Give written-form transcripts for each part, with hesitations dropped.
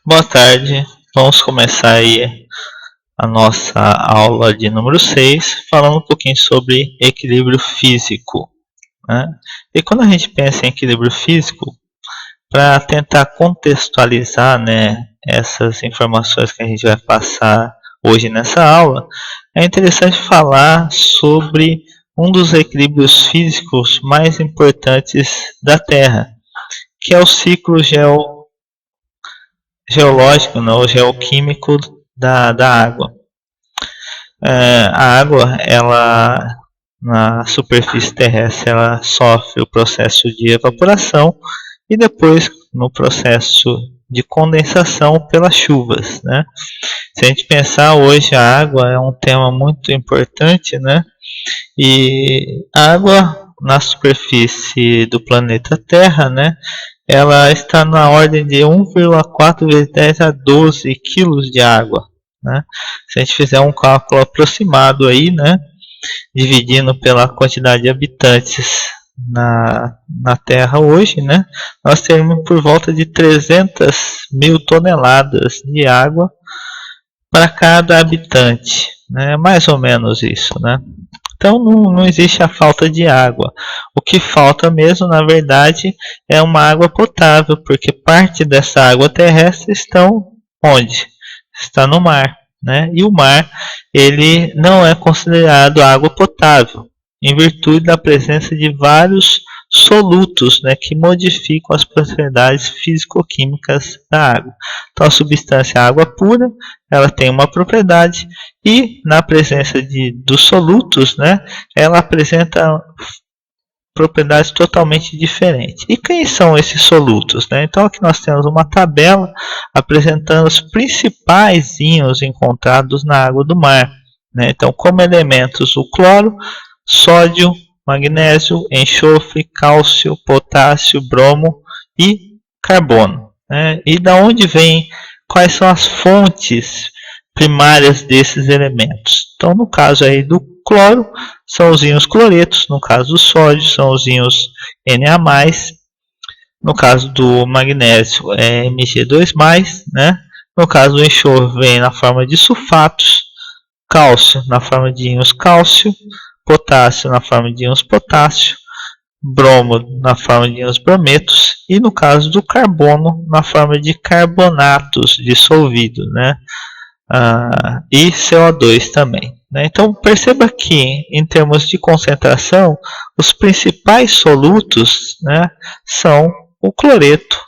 Boa tarde, vamos começar aí a nossa aula de número 6, falando um pouquinho sobre equilíbrio físico, né? E quando a gente pensa em equilíbrio físico, para tentar contextualizar, né, essas informações que a gente vai passar hoje nessa aula, é interessante falar sobre um dos equilíbrios físicos mais importantes da Terra, que é o ciclo geológico, não, o geoquímico da água. A água, ela na superfície terrestre, ela sofre o processo de evaporação e depois no processo de condensação pelas chuvas, né? Se a gente pensar hoje, a água é um tema muito importante, né? E a água na superfície do planeta Terra, né? Ela está na ordem de 1,4 vezes 10 a 12 quilos de água, né? Se a gente fizer um cálculo aproximado aí, né? Dividindo pela quantidade de habitantes na Terra hoje, né? Nós temos por volta de 300 mil toneladas de água para cada habitante, né? Mais ou menos isso, né? Então não existe a falta de água. O que falta mesmo, na verdade, é uma água potável, porque parte dessa água terrestre estão onde? Está no mar, né? E o mar, ele não é considerado água potável, em virtude da presença de vários solutos, né, que modificam as propriedades físico-químicas da água. Então a substância água pura, ela tem uma propriedade e na presença dos solutos, né, ela apresenta propriedades totalmente diferentes. E quem são esses solutos, né? Então aqui nós temos uma tabela apresentando os principais íons encontrados na água do mar, né? Então, como elementos, o cloro, sódio, magnésio, enxofre, cálcio, potássio, bromo e carbono, né? E da onde vem, quais são as fontes primárias desses elementos? Então, no caso aí do cloro, são os íons cloretos, no caso do sódio, são os íons Na+, no caso do magnésio é Mg2+, né? No caso do enxofre vem na forma de sulfatos, cálcio na forma de íons cálcio, potássio na forma de íons potássio, bromo na forma de íons brometos e no caso do carbono na forma de carbonatos dissolvidos, né? E CO2 também, né? Então perceba que em termos de concentração os principais solutos, né, são o cloreto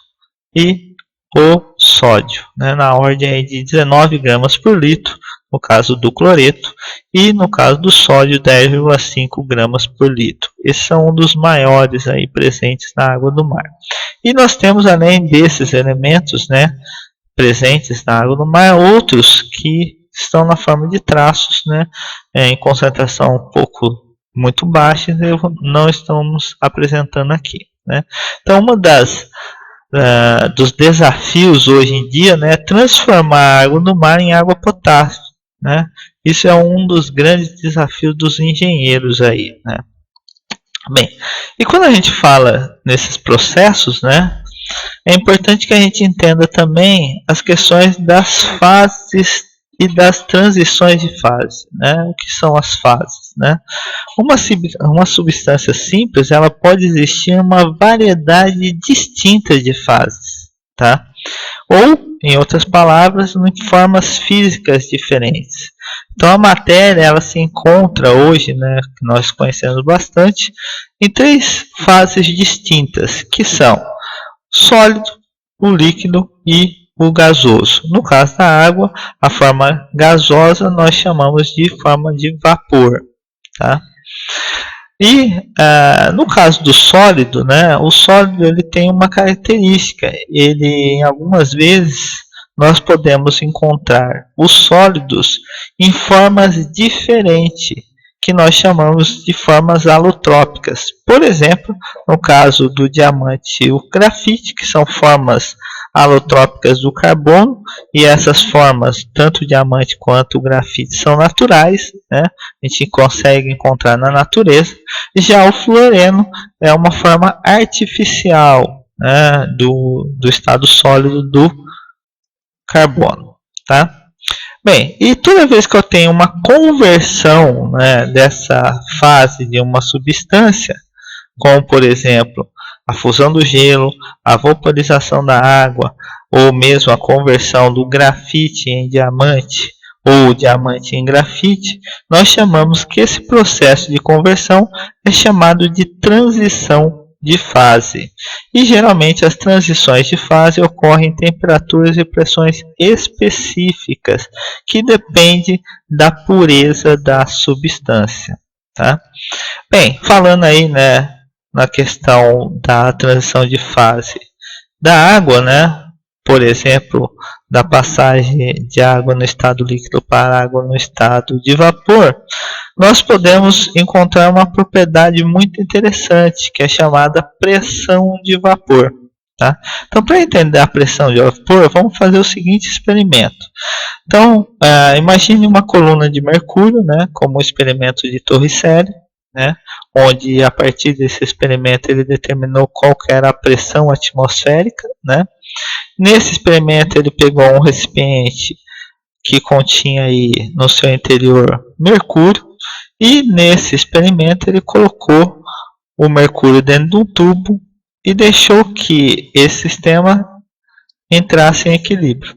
e o sódio, né, na ordem de 19 gramas por litro no caso do cloreto e no caso do sódio 10,5 gramas por litro. Esses são um dos maiores aí presentes na água do mar. E nós temos além desses elementos, né, presentes na água do mar, outros que estão na forma de traços, né, em concentração um pouco muito baixa, não estamos apresentando aqui, né. Então, uma dos desafios hoje em dia, né, é transformar a água do mar em água potável, né. Isso é um dos grandes desafios dos engenheiros aí, né. Bem, e quando a gente fala nesses processos, né, é importante que a gente entenda também as questões das fases e das transições de fase, né? O que são as fases, né? Uma substância simples, ela pode existir uma variedade distinta de fases, tá? Ou, em outras palavras, em formas físicas diferentes. Então a matéria, ela se encontra hoje, né, que nós conhecemos bastante, em três fases distintas, que são sólido, o líquido e o gasoso. No caso da água, a forma gasosa nós chamamos de forma de vapor, tá? E no caso do sólido, né, o sólido ele tem uma característica, ele em algumas vezes nós podemos encontrar os sólidos em formas diferentes, que nós chamamos de formas alotrópicas. Por exemplo, no caso do diamante e o grafite, que são formas alotrópicas do carbono, e essas formas, tanto o diamante quanto o grafite, são naturais, né? A gente consegue encontrar na natureza. Já o fluoreno é uma forma artificial, né, do estado sólido do carbono, tá? Bem, e toda vez que eu tenho uma conversão, né, dessa fase de uma substância, como por exemplo a fusão do gelo, a vaporização da água, ou mesmo a conversão do grafite em diamante ou diamante em grafite, nós chamamos que esse processo de conversão é chamado de transição de fase. E geralmente as transições de fase ocorrem em temperaturas e pressões específicas, que dependem da pureza da substância, tá? Bem, falando aí, né, na questão da transição de fase da água, né? Por exemplo, da passagem de água no estado líquido para água no estado de vapor, nós podemos encontrar uma propriedade muito interessante, que é chamada pressão de vapor. Tá? Então, para entender a pressão de vapor, vamos fazer o seguinte experimento. Então, imagine uma coluna de mercúrio, né, como o experimento de Torricelli, né, onde a partir desse experimento ele determinou qual que era a pressão atmosférica, né. Nesse experimento ele pegou um recipiente que continha aí no seu interior mercúrio, e nesse experimento ele colocou o mercúrio dentro de um tubo e deixou que esse sistema entrasse em equilíbrio.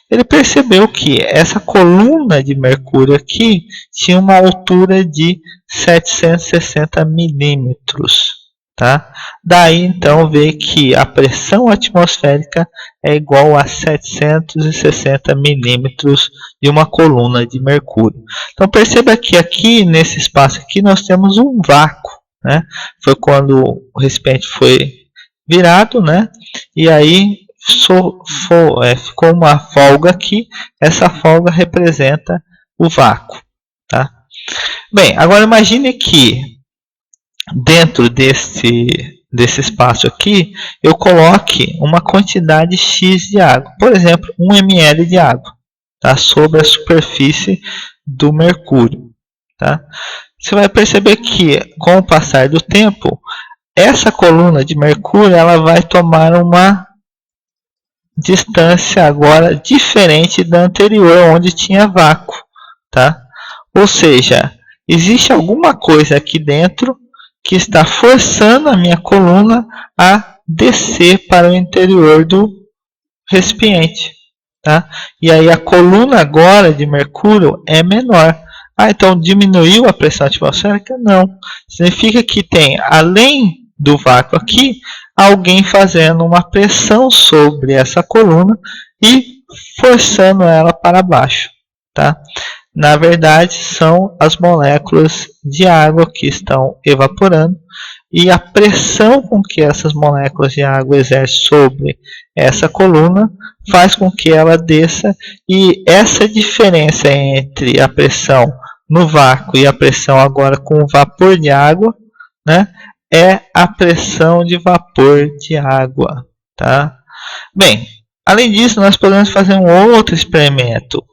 Ele percebeu que essa coluna de mercúrio aqui tinha uma altura de 760 milímetros. Tá? Daí então vê que a pressão atmosférica é igual a 760 milímetros de uma coluna de mercúrio. Então perceba que aqui nesse espaço aqui nós temos um vácuo, né? Foi quando o recipiente foi virado, né? E aí ficou uma folga aqui. Essa folga representa o vácuo, tá? Bem, agora imagine que dentro desse espaço aqui, eu coloque uma quantidade X de água. Por exemplo, 1 ml de água, tá? Sobre a superfície do mercúrio. Tá? Você vai perceber que, com o passar do tempo, essa coluna de mercúrio ela vai tomar uma distância agora diferente da anterior, onde tinha vácuo. Tá? Ou seja, existe alguma coisa aqui dentro que está forçando a minha coluna a descer para o interior do recipiente. Tá? E aí a coluna agora de mercúrio é menor. Então diminuiu a pressão atmosférica? Não. Significa que tem, além do vácuo aqui, alguém fazendo uma pressão sobre essa coluna e forçando ela para baixo. Tá? Na verdade, são as moléculas de água que estão evaporando, e a pressão com que essas moléculas de água exercem sobre essa coluna faz com que ela desça, e essa diferença entre a pressão no vácuo e a pressão agora com o vapor de água, né, é a pressão de vapor de água. Tá? Bem, além disso, nós podemos fazer um outro experimento.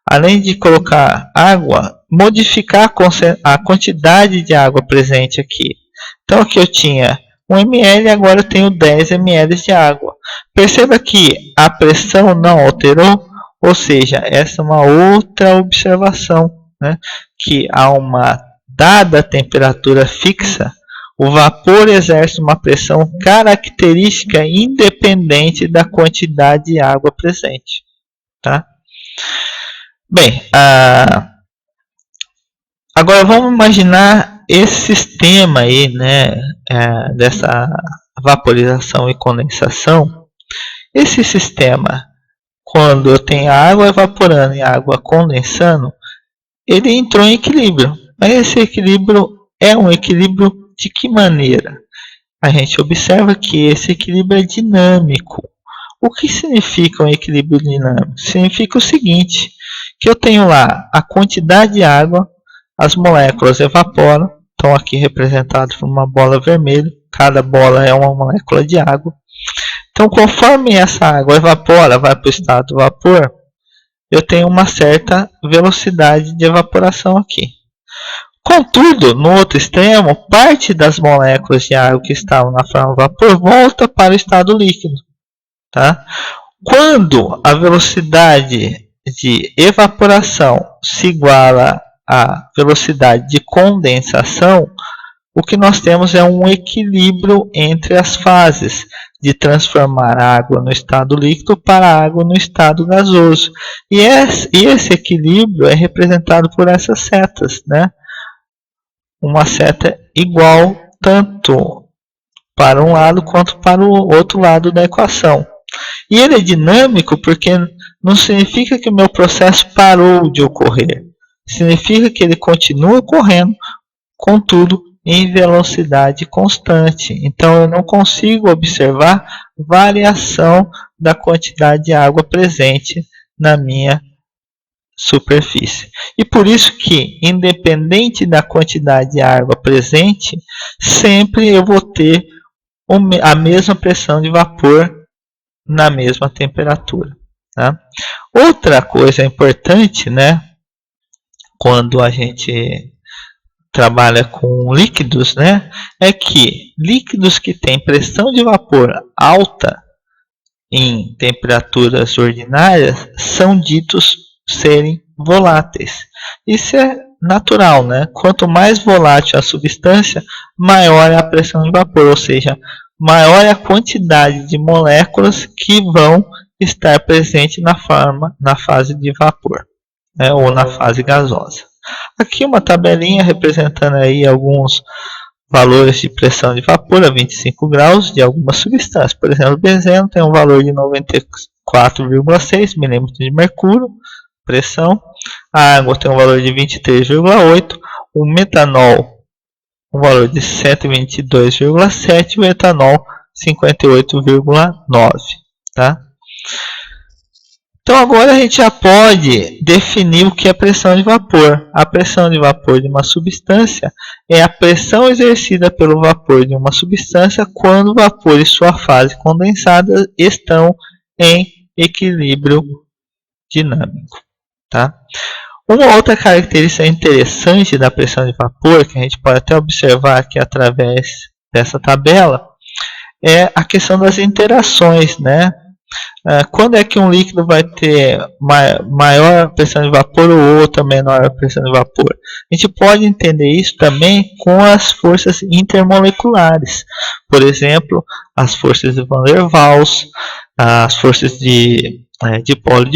Além de colocar água, modificar a quantidade de água presente aqui. Então aqui eu tinha 1 ml, agora eu tenho 10 ml de água. Perceba que a pressão não alterou, ou seja, essa é uma outra observação, né? Que a uma dada temperatura fixa, o vapor exerce uma pressão característica independente da quantidade de água presente. Tá? Bem, agora vamos imaginar esse sistema aí, né, dessa vaporização e condensação. Esse sistema, quando eu tenho a água evaporando e a água condensando, ele entrou em equilíbrio. Mas esse equilíbrio é um equilíbrio de que maneira? A gente observa que esse equilíbrio é dinâmico. O que significa um equilíbrio dinâmico? Significa o seguinte, que eu tenho lá a quantidade de água, as moléculas evaporam, estão aqui representadas por uma bola vermelha, cada bola é uma molécula de água. Então, conforme essa água evapora, vai para o estado do vapor, eu tenho uma certa velocidade de evaporação aqui. Contudo, no outro extremo, parte das moléculas de água que estavam na forma de vapor volta para o estado líquido. Tá? Quando a velocidade de evaporação se iguala à velocidade de condensação, o que nós temos é um equilíbrio entre as fases de transformar a água no estado líquido para a água no estado gasoso. E esse equilíbrio é representado por essas setas, né? Uma seta igual tanto para um lado quanto para o outro lado da equação. E ele é dinâmico porque não significa que o meu processo parou de ocorrer. Significa que ele continua ocorrendo, contudo, em velocidade constante. Então, eu não consigo observar variação da quantidade de água presente na minha superfície. E por isso que, independente da quantidade de água presente, sempre eu vou ter a mesma pressão de vapor na mesma temperatura. Tá? Outra coisa importante, né, quando a gente trabalha com líquidos, né, é que líquidos que têm pressão de vapor alta em temperaturas ordinárias são ditos serem voláteis. Isso é natural, né? Quanto mais volátil a substância, maior é a pressão de vapor, ou seja, maior é a quantidade de moléculas que vão estar presentes na fase de vapor, né? Ou na fase gasosa. Aqui uma tabelinha representando aí alguns valores de pressão de vapor a 25 graus de algumas substâncias. Por exemplo, o benzeno tem um valor de 94,6 milímetros de mercúrio, pressão. A água tem um valor de 23,8. O metanol, um valor de 122,7. E o etanol, 58,9. Tá? Então agora a gente já pode definir o que é pressão de vapor. A pressão de vapor de uma substância é a pressão exercida pelo vapor de uma substância quando o vapor e sua fase condensada estão em equilíbrio dinâmico. Tá? Uma outra característica interessante da pressão de vapor, que a gente pode até observar aqui através dessa tabela, é a questão das interações, né? Quando é que um líquido vai ter maior pressão de vapor ou outra menor pressão de vapor? A gente pode entender isso também com as forças intermoleculares. Por exemplo, as forças de Van der Waals, as forças de dipolo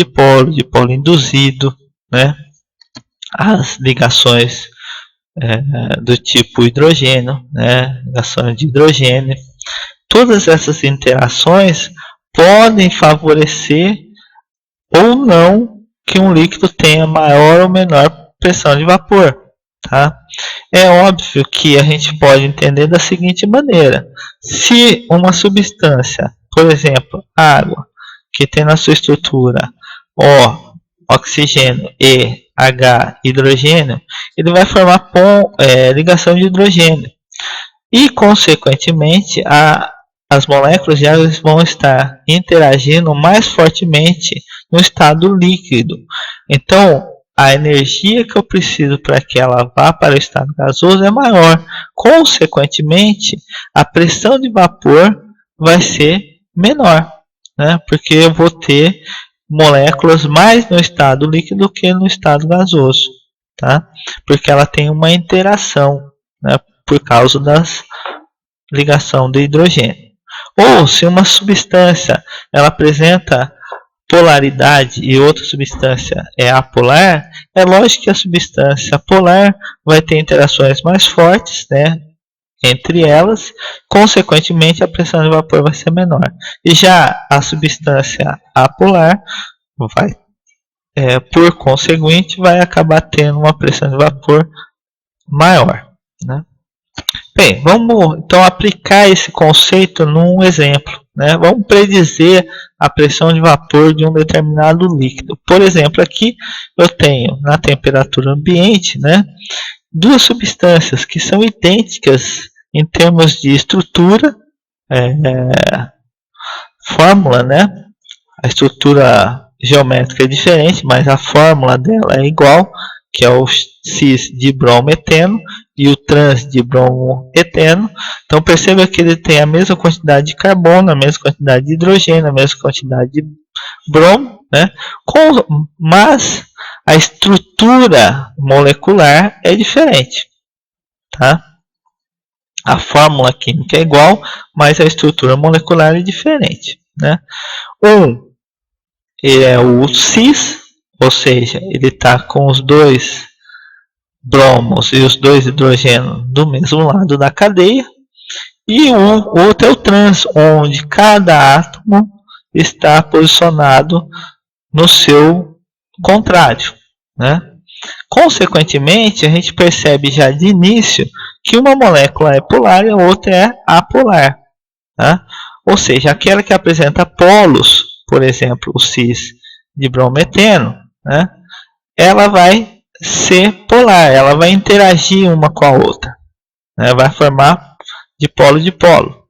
induzido, né? As ligações do tipo hidrogênio, né? Ligações de hidrogênio. Todas essas interações podem favorecer ou não que um líquido tenha maior ou menor pressão de vapor. Tá? É óbvio que a gente pode entender da seguinte maneira: se uma substância, por exemplo, água, que tem na sua estrutura O, oxigênio, E, H, hidrogênio, ele vai formar ligação de hidrogênio. E, consequentemente, as moléculas de água vão estar interagindo mais fortemente no estado líquido. Então, a energia que eu preciso para que ela vá para o estado gasoso é maior. Consequentemente, a pressão de vapor vai ser menor, né? Porque eu vou ter moléculas mais no estado líquido do que no estado gasoso, tá? Porque ela tem uma interação, né? Por causa da ligação de hidrogênio. Ou se uma substância ela apresenta polaridade e outra substância é apolar, é lógico que a substância polar vai ter interações mais fortes, né, entre elas, consequentemente a pressão de vapor vai ser menor. E já a substância apolar vai, por conseguinte, vai acabar tendo uma pressão de vapor maior, né? Bem, vamos então aplicar esse conceito num exemplo, né? Vamos predizer a pressão de vapor de um determinado líquido. Por exemplo, aqui eu tenho na temperatura ambiente, né, duas substâncias que são idênticas em termos de estrutura, fórmula, né? A estrutura geométrica é diferente, mas a fórmula dela é igual, que é o cis-dibromoeteno e o trans-dibromoeteno. Então perceba que ele tem a mesma quantidade de carbono, a mesma quantidade de hidrogênio, a mesma quantidade de bromo, né? Mas a estrutura molecular é diferente, tá? A fórmula química é igual, mas a estrutura molecular é diferente, né? Um é o cis, ou seja, ele está com os dois bromos e os dois hidrogênios do mesmo lado da cadeia. E o outro é o trans, onde cada átomo está posicionado no seu contrário, né? Consequentemente, a gente percebe já de início que uma molécula é polar e a outra é apolar, tá? Ou seja, aquela que apresenta polos, por exemplo, o cis de brometeno, né? Ela vai ser polar, ela vai interagir uma com a outra, né? Vai formar de polo.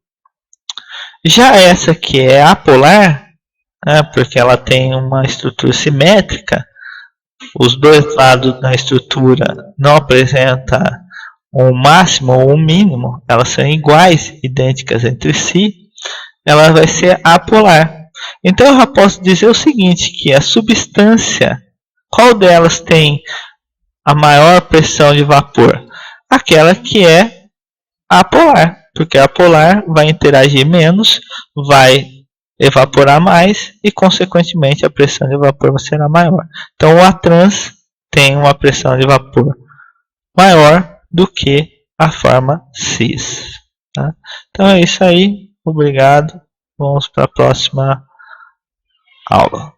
Já essa que é apolar, né? Porque ela tem uma estrutura simétrica, os dois lados da estrutura não apresentam um máximo ou um mínimo, elas são iguais, idênticas entre si, ela vai ser apolar. Então eu já posso dizer o seguinte, que a substância, qual delas tem a maior pressão de vapor? Aquela que é apolar, porque a polar vai interagir menos, vai evaporar mais e consequentemente a pressão de vapor será maior. Então o A-trans tem uma pressão de vapor maior do que a forma cis. Tá? Então é isso aí, obrigado, vamos para a próxima aula.